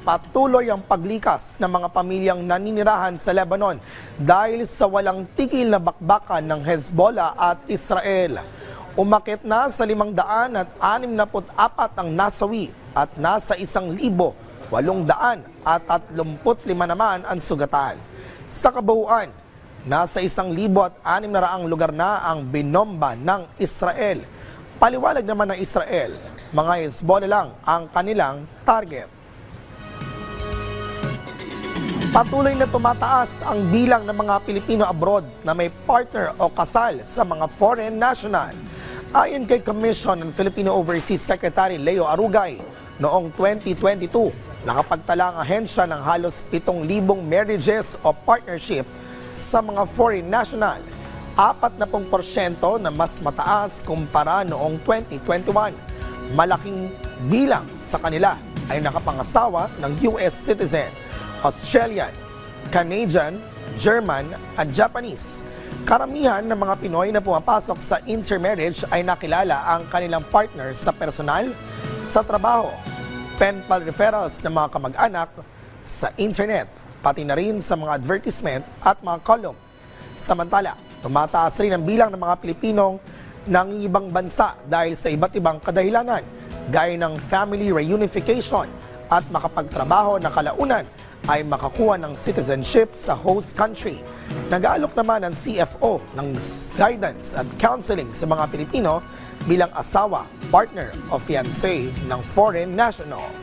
Patuloy ang paglikas ng mga pamilyang naninirahan sa Lebanon dahil sa walang tigil na bakbakan ng Hezbollah at Israel. Umakit na sa 564 ang nasawi at nasa 1,835 naman ang sugatan. Sa kabuuan, nasa 1,600 lugar na ang binomba ng Israel. Paliwanag naman ng Israel, mga Hezbollah lang ang kanilang target. Patuloy na tumataas ang bilang ng mga Pilipino abroad na may partner o kasal sa mga foreign national. Ayon kay Commission on Filipino Overseas Secretary Leo Arugay, noong 2022, nakapagtala ang ahensya ng halos 7,000 marriages o partnership sa mga foreign national, 40% na mas mataas kumpara noong 2021. Malaking bilang sa kanila ay nakapangasawa ng US citizen, Australian, Canadian, German at Japanese. Karamihan ng mga Pinoy na pumapasok sa intermarriage ay nakilala ang kanilang partner sa personal, sa trabaho, pen pal referrals ng mga kamag-anak, sa internet, pati na rin sa mga advertisement at mga column. Samantala, tumataas rin ang bilang ng mga Pilipinong nangingibang bansa dahil sa iba't ibang kadahilanan, gaya ng family reunification at makapagtrabaho na kalaunan ay makakuha ng citizenship sa host country. Nag-aalok naman ang CFO ng guidance at counseling sa mga Pilipino bilang asawa, partner o fiancé ng foreign national.